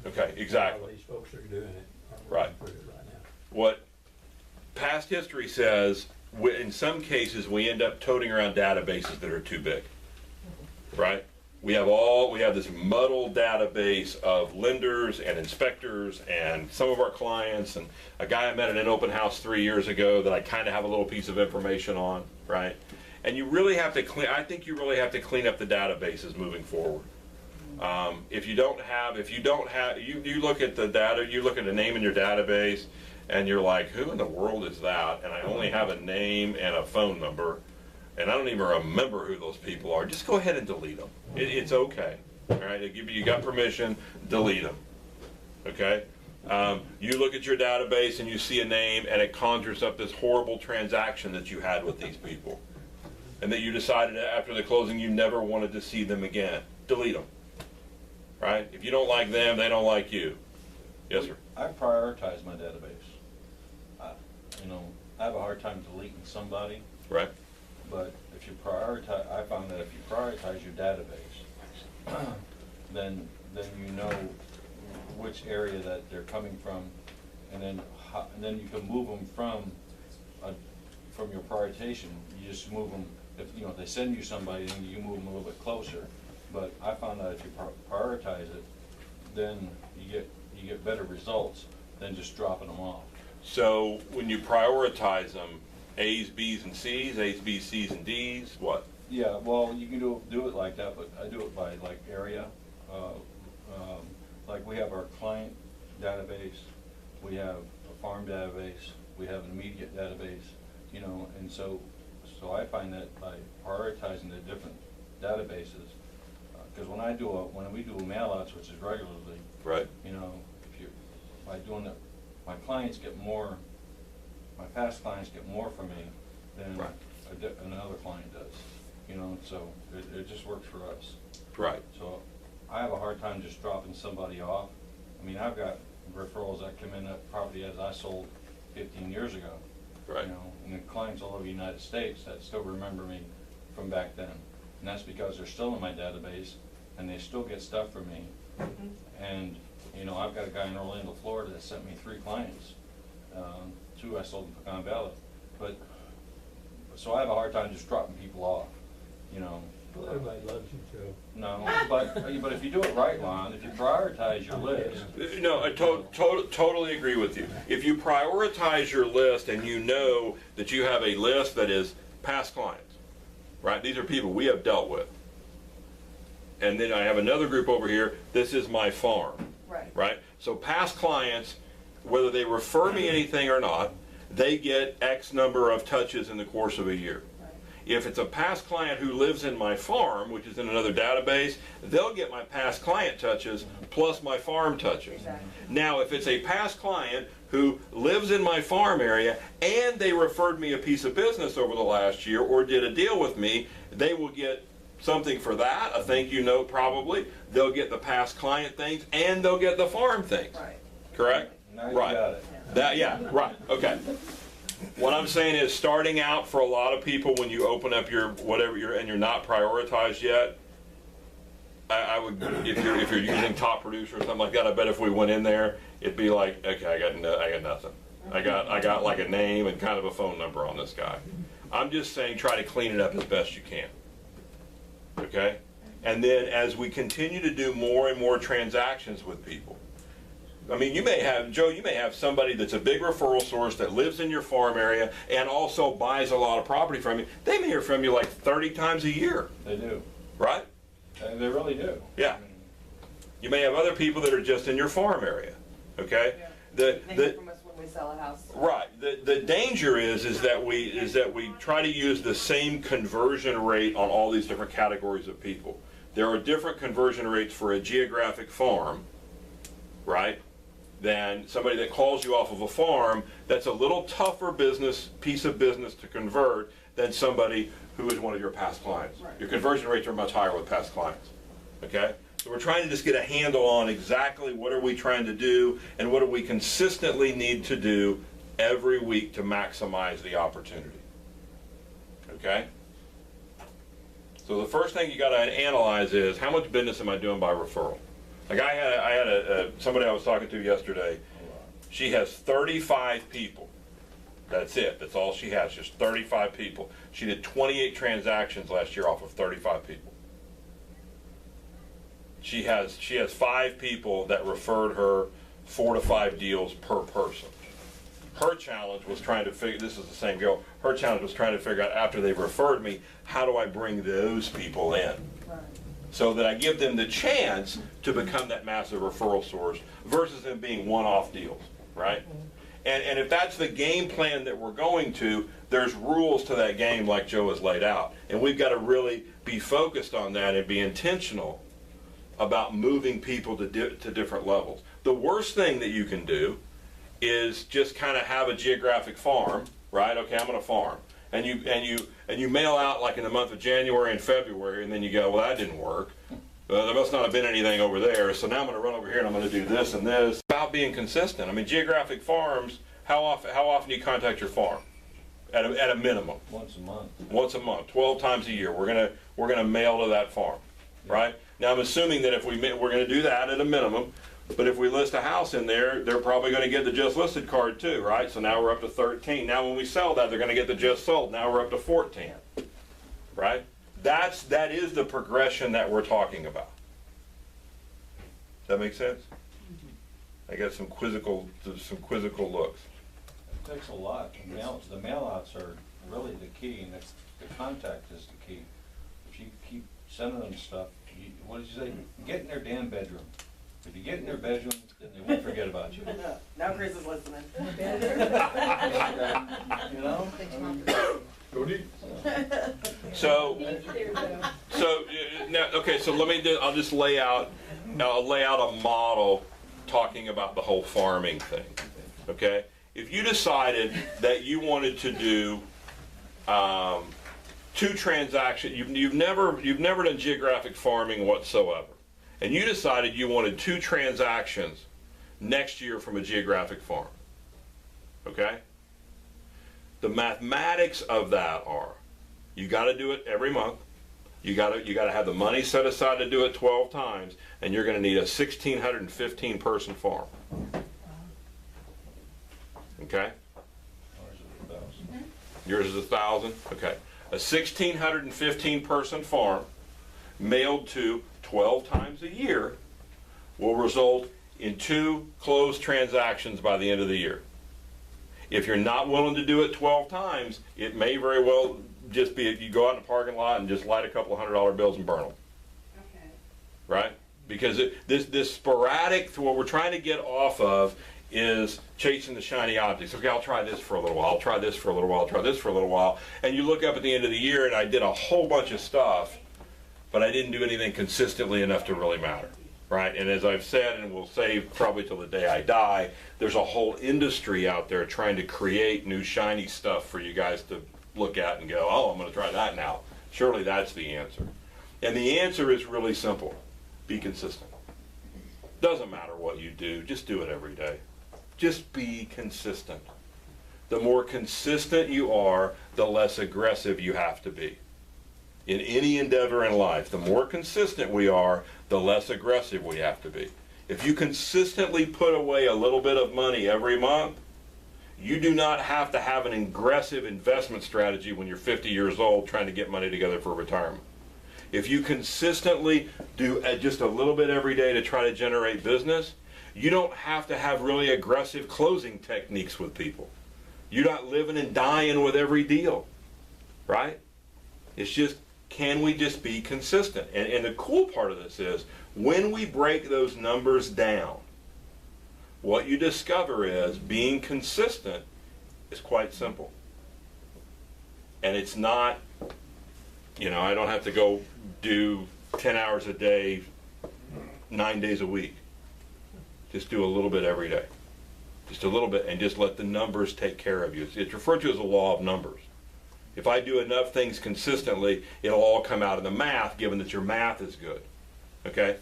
Okay, exactly. All these folks are doing it. Right. Through it right now. What past history says, in some cases, we end up toting around databases that are too big, right? We have this muddled database of lenders and inspectors and some of our clients, and a guy I met at an open house 3 years ago that I kind of have a little piece of information on, right? And you really have to I think you really have to clean up the databases moving forward. If you don't have, you look at the data, you look at a name in your database, and you're like, who in the world is that? And I only have a name and a phone number, and I don't even remember who those people are. Just go ahead and delete them. It's okay. All right, you got permission, delete them. Okay. You look at your database and you see a name, and it conjures up this horrible transaction that you had with these people, and that you decided after the closing you never wanted to see them again. Delete them. Right? If you don't like them, they don't like you. Yes, sir. I prioritize my database. I have a hard time deleting somebody. Right. But if you prioritize, I found that if you prioritize your database, then you know which area that they're coming from, and then you can move them from your prioritization. You just move them. If they send you somebody, then you move them a little bit closer. But I found that if you prioritize it, then you get better results than just dropping them off. So when you prioritize them, A's, B's, and C's, A's, B's, C's, and D's, what? Yeah, well, you can do it like that, but I do it by like area. Like we have our client database, we have a farm database, we have an immediate database, and so I find that by prioritizing the different databases, because when we do mail-outs, which is regularly, Right. By doing that, my clients get more, my past clients get more from me than Right. another client does, so it just works for us. Right. So I have a hard time just dropping somebody off. I mean, I've got referrals that come in that property as I sold 15 years ago. Right. And the clients all over the United States that still remember me from back then. And that's because they're still in my database and they still get stuff from me. And, I've got a guy in Orlando, Florida that sent me 3 clients. 2 I sold in Pecan Valley. So I have a hard time just dropping people off, Well, everybody loves you, Joe. No, but if you do it right, Lon, if you prioritize your list. No, I totally agree with you. If you prioritize your list and you know that you have a list that is past clients, right? These are people we have dealt with. And then I have another group over here, this is my farm. Right? So past clients, whether they refer me anything or not, they get X number of touches in the course of a year. If it's a past client who lives in my farm, which is in another database, they'll get my past client touches plus my farm touches. Exactly. Now, if it's a past client who lives in my farm area and they referred me a piece of business over the last year or did a deal with me, they will get something for that, a thank you note probably. They'll get the past client things and they'll get the farm things. Right. Correct? Now you Right. got it. Right, okay. What I'm saying is, starting out for a lot of people, when you open up your whatever and you're not prioritized yet, I would, if you're using Top Producer or something like that, I bet if we went in there, it'd be like, okay, I got nothing. I got like a name and kind of a phone number on this guy. I'm just saying, try to clean it up as best you can. Okay, and then as we continue to do more and more transactions with people. I mean, you may have somebody that's a big referral source that lives in your farm area and also buys a lot of property from you. They may hear from you like 30 times a year. They do. Right? They really do. Yeah. You may have other people that are just in your farm area. Okay? They hear from us when we sell a house. Right. The danger is that we try to use the same conversion rate on all these different categories of people. There are different conversion rates for a geographic farm, right, than somebody that calls you off of a farm. That's a little tougher piece of business to convert than somebody who is one of your past clients. Right. Your conversion rates are much higher with past clients. Okay? So we're trying to just get a handle on exactly what are we trying to do and what do we consistently need to do every week to maximize the opportunity. Okay? So the first thing you got to analyze is, how much business am I doing by referral? Like I had somebody I was talking to yesterday. She has 35 people. That's it. That's all she has. Just 35 people. She did 28 transactions last year off of 35 people. She has 5 people that referred her 4 to 5 deals per person. Her challenge was trying to figure, this is the same girl, her challenge was trying to figure out after they've referred me, how do I bring those people in? So that I give them the chance to become that massive referral source versus them being one-off deals, right? And if that's the game plan that we're going to, there's rules to that game like Joe has laid out. And we've got to really be focused on that and be intentional about moving people to different levels. The worst thing that you can do is just kind of have a geographic farm, right? Okay, I'm going to farm. And you mail out like in the month of January and February, and then you go, well, that didn't work. There must not have been anything over there, so now I'm going to run over here and I'm going to do this and this. It's about being consistent. I mean, Geographic Farms, how often do you contact your farm? At a minimum. Once a month. Once a month, 12 times a year. We're gonna mail to that farm, right? Now I'm assuming that if we're going to do that at a minimum, but if we list a house in there, they're probably going to get the just listed card too, right? So now we're up to 13. Now when we sell that, they're going to get the just sold. Now we're up to 14, right? That is the progression that we're talking about. Does that make sense? I got some quizzical looks. It takes a lot. The mail-outs are really the key, and the contact is the key. If you keep sending them stuff, what did you say? Get in their damn bedroom. If you get in their bedroom, then they won't forget about you. Now Chris is listening. You know? So now, okay. So I'll just lay out a model talking about the whole farming thing. Okay. If you decided that you wanted to do 2 transactions, you've never done geographic farming whatsoever, and you decided you wanted 2 transactions next year from a geographic farm. Okay? The mathematics of that are, you got to do it every month. You got to have the money set aside to do it 12 times, and you're going to need a 1,615 person farm. Okay? Yours is 1,000. Okay. A 1,615 person farm mailed to 12 times a year will result in 2 closed transactions by the end of the year. If you're not willing to do it 12 times, it may very well just be you go out in the parking lot and just light a couple of $100 bills and burn them. Okay. Right? Because this sporadic, what we're trying to get off of is chasing the shiny objects. Okay, I'll try this for a little while, I'll try this for a little while, I'll try this for a little while. And you look up at the end of the year and I did a whole bunch of stuff, but I didn't do anything consistently enough to really matter. Right? And as I've said, and will say probably till the day I die, there's a whole industry out there trying to create new shiny stuff for you guys to look at and go, oh, I'm going to try that now. Surely that's the answer. And the answer is really simple. Be consistent. Doesn't matter what you do, just do it every day. Just be consistent. The more consistent you are, the less aggressive you have to be. In any endeavor in life, the more consistent we are, the less aggressive we have to be. If you consistently put away a little bit of money every month, you do not have to have an aggressive investment strategy when you're 50 years old trying to get money together for retirement. If you consistently do just a little bit every day to try to generate business, you don't have to have really aggressive closing techniques with people. You're not living and dying with every deal, right? It's just, can we just be consistent? And the cool part of this is, when we break those numbers down, what you discover is being consistent is quite simple. And it's not, I don't have to go do 10 hours a day, 9 days a week. Just do a little bit every day. Just a little bit, and just let the numbers take care of you. It's referred to as a law of numbers. If I do enough things consistently, it'll all come out in the math, given that your math is good. Okay?